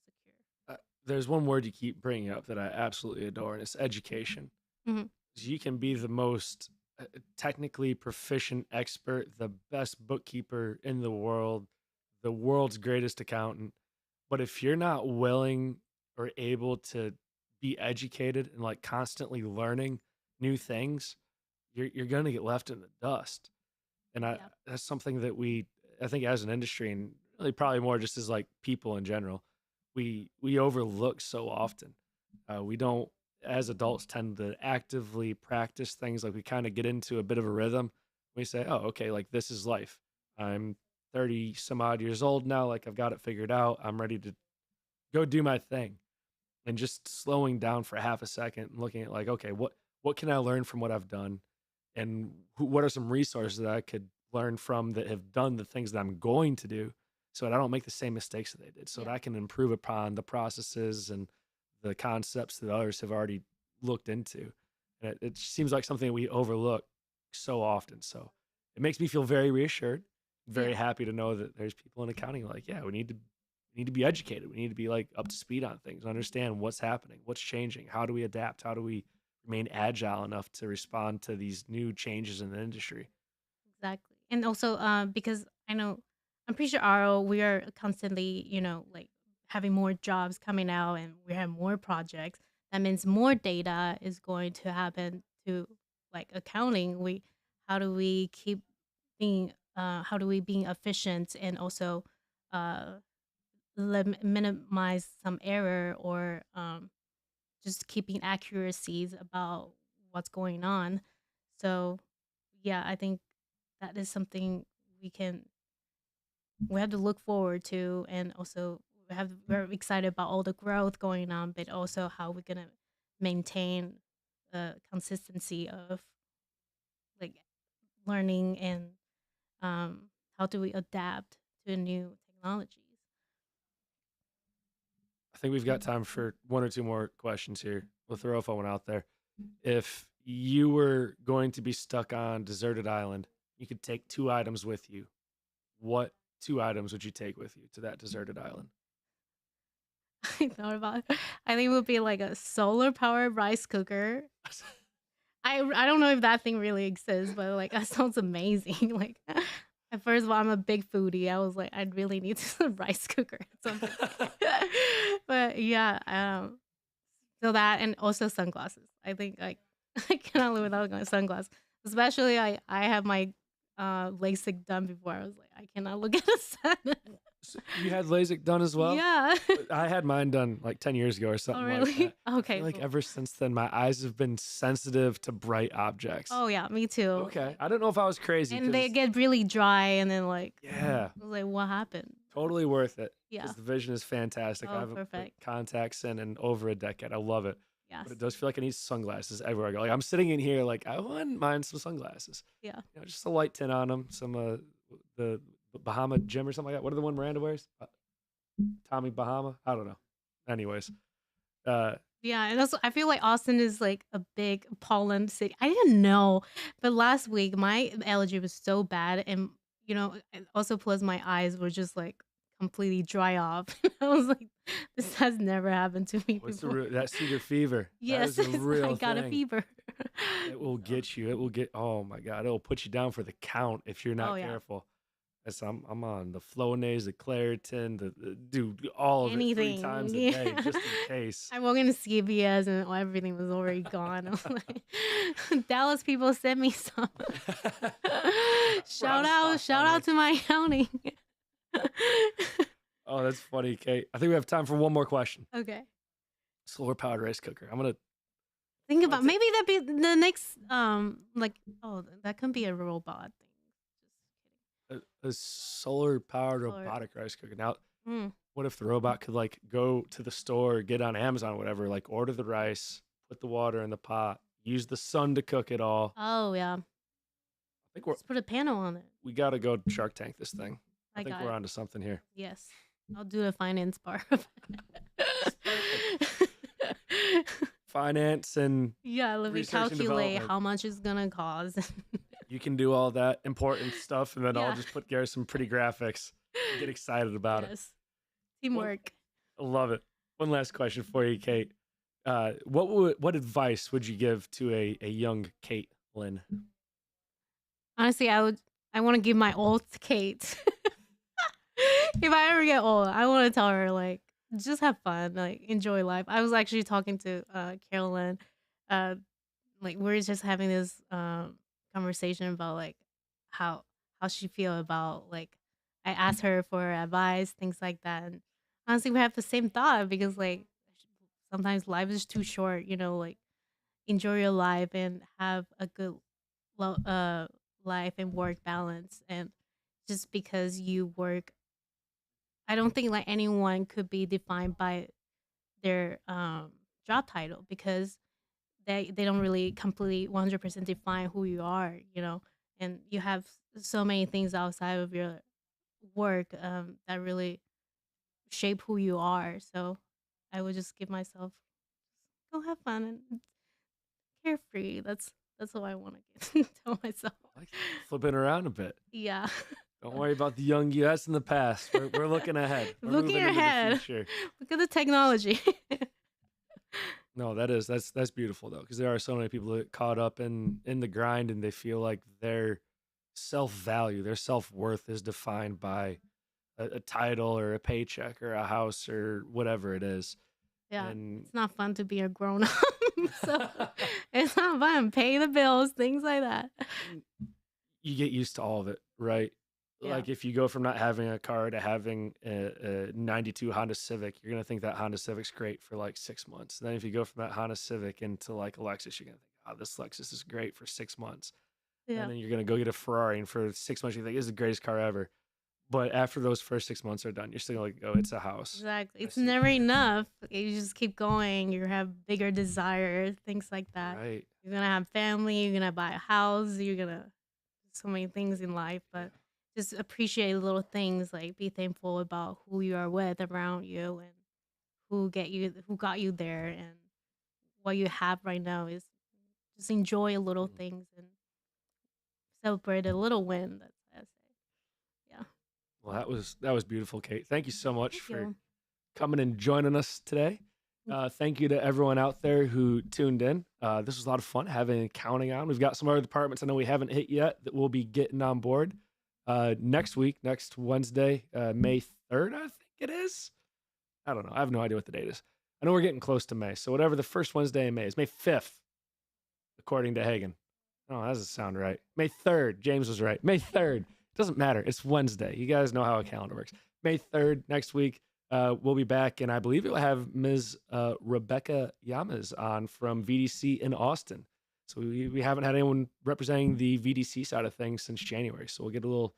secure. There's one word you keep bringing up that I absolutely adore, and it's education. Mhm. You can be the most technically proficient expert, the best bookkeeper in the world's greatest accountant. But if you're not willing or able to be educated and like constantly learning new things, you're going to get left in the dust. And Yeah. that's something that I think as an industry, and really probably more just as like people in general, we overlook so often. We don't, as adults, tend to actively practice things. Like we kind of get into a bit of a rhythm. We say, oh, okay, like this is life. I'm 30 some odd years old now. Like I've got it figured out. I'm ready to go do my thing. And just slowing down for half a second and looking at like, okay, what can I learn from what I've done? And what are some resources that I could learn from that have done the things that I'm going to do, so that I don't make the same mistakes that they did, so that Yeah. I can improve upon the processes and the concepts that others have already looked into. And it seems like something we overlook so often. So it makes me feel very reassured, very Yeah. happy to know that there's people in accounting like, yeah, we need to be educated. We need to be like up to speed on things, understand what's happening, what's changing, how do we adapt, how do we remain agile enough to respond to these new changes in the industry. Exactly. And also, because I know, I'm pretty sure RO, we are constantly, like having more jobs coming out and we have more projects. That means more data is going to happen to like accounting. How do we keep how do we being efficient and also uh, minimize some error or just keeping accuracies about what's going on. So, yeah, I think that is something we can we have to look forward to, and also we're excited about all the growth going on, but also how we're gonna maintain the consistency of like learning and how do we adapt to new technologies. I think we've got time for one or two more questions here. We'll throw a phone one out there. If you were going to be stuck on deserted island, you could take two items with you. What two items would you take with you to that deserted island? I thought about it. I think it would be like a solar powered rice cooker. I don't know if that thing really exists, but like that sounds amazing. Like first of all, I'm a big foodie. I was like, I'd really need a rice cooker or something. But yeah, so that and also sunglasses. I think like I cannot live without my sunglasses. Especially I have my LASIK done before. I was like, I cannot look at the sun. So you had LASIK done as well? Yeah. I had mine done like 10 years ago or Oh something like really? that. I Okay. feel like Cool. ever since then, my eyes have been sensitive to bright objects. Oh yeah, me too. Okay. I don't know if I was crazy. And they get really dry, and then like, Yeah, I was like, what happened? totally worth it. Yeah. Because the vision is fantastic. Oh, I haven't put perfect. contacts in over a decade. I love it. Yes. But it does feel like I need sunglasses everywhere I go. Like I'm sitting in here, like I wouldn't mind some sunglasses. Yeah. Just a light tint on them, some the Bahama Jim or something like that. What are the one Miranda wears? Tommy Bahama? I don't know. Anyways, Yeah, and also I feel like Austin is like a big pollen city. I didn't know, but last week my allergy was so bad, and and also plus my eyes were just like completely dry off. I was like, this has never happened to me what's before. that cedar fever? Yes, That is a real I got a thing. fever. It will get you. It will get. Oh my God! It will put you down for the count if you're Oh not yeah, careful. I'm on the Flonase, the Claritin, do all of it 3 times anything. a Yeah. day just in case. I walked into CVS and everything was already gone. I'm like, Dallas people sent me some. shout out to my county. Oh, that's funny, Kate. I think we have time for one more question. Okay. Solar powered rice cooker. I'm gonna Think I'll about ta- maybe that'd be the next like that can be a robot thing. a solar powered Solar- robotic rice cooker. Now, Mm. what if the robot could like go to the store, get on Amazon, or whatever, like order the rice, put the water in the pot, use the sun to cook it all. Oh yeah. I think Just put a panel on it. we got to go Shark Tank this thing. I think got we're it. onto something here. Yes. I'll do the finance part of it. Finance and Yeah, let me Research and calculate development. how much it's gonna cost. you can do all that important stuff, and then I'll Yeah. just put Gareth some pretty graphics. Get excited about it. Yes. Teamwork. I love it. One last question for you, Kate. What advice would you give to a young Kate Lin? Honestly, I want to give my old Kate. If I ever get old, I want to tell her like just have fun, like enjoy life. I was actually talking to Carolyn, like we are just having this conversation about like how she feel about like I asked her for advice, things like that. And honestly, we have the same thought because like sometimes life is too short, like enjoy your life and have a good life and work balance. And just because you work, I don't think like anyone could be defined by their job title because they don't really completely 100% define who you are, and you have so many things outside of your work that really shape who you are. So I would just give myself go have fun and carefree. That's what I want to tell myself. Like flipping around a bit. Yeah. Don't worry about the young you. That's in the past. We're looking ahead. We're Looking moving into the ahead. future. Look at the technology. No, that's beautiful though, because there are so many people that get caught up in the grind, and they feel like their self-value, their self-worth is defined by a title or a paycheck or a house or whatever it is. Yeah. And It's not fun to be a grown up. So it's not fun. Pay the bills, things like that. you get used to all of it, right? Yeah. Like if you go from not having a car to having a 92 Honda Civic, you're going to think that Honda Civic's great for like 6 months. And then if you go from that Honda Civic into like a Lexus, you're going to think, oh, this Lexus is great for 6 months. Yeah. And then you're going to go get a Ferrari, and for 6 months, you think, this is the greatest car ever. But after those first 6 months are done, you're still like, oh, it's a house. Exactly. I It's see. never enough. You just keep going. You have bigger desires, things like that. Right. You're gonna have family. You're gonna buy a house. You're gonna so many things in life, but just appreciate little things. Like be thankful about who you are with around you and who got you there, and what you have right now is just enjoy little things and celebrate a little win. That's what I say. Yeah. Well, that was beautiful, Kate. Thank you so much Thank for you. coming and joining us today. Thank you to everyone out there who tuned in. This was a lot of fun having accounting on. We've got some other departments I know we haven't hit yet that we'll be getting on board next Wednesday, May 3rd, I think it is. I don't know. I have no idea what the date is. I know we're getting close to May. So whatever the first Wednesday in May is, May 5th, according to Hagen. Oh, that doesn't sound right. May 3rd. James was right. May 3rd. Doesn't matter. It's Wednesday. You guys know how a calendar works. May 3rd, next week. We'll be back, and I believe it will have Ms. Rebecca Yamas on from VDC in Austin. So we haven't had anyone representing the VDC side of things since January. So we'll get a little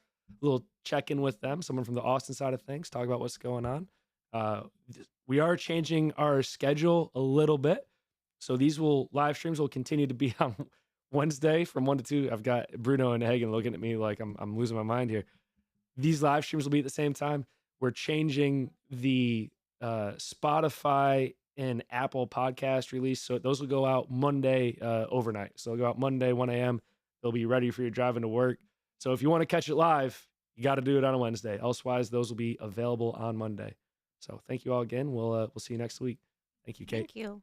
check-in with them, someone from the Austin side of things, talk about what's going on. We are changing our schedule a little bit. So these live streams will continue to be on Wednesday from 1 to 2. I've got Bruno and Hagen looking at me like I'm losing my mind here. these live streams will be at the same time. We're changing the Spotify and Apple podcast release. So those will go out Monday overnight. So they'll go out Monday, 1 a.m. They'll be ready for your driving to work. So if you want to catch it live, you got to do it on a Wednesday. Elsewise, those will be available on Monday. So thank you all again. We'll see you next week. Thank you, Kate. Thank you.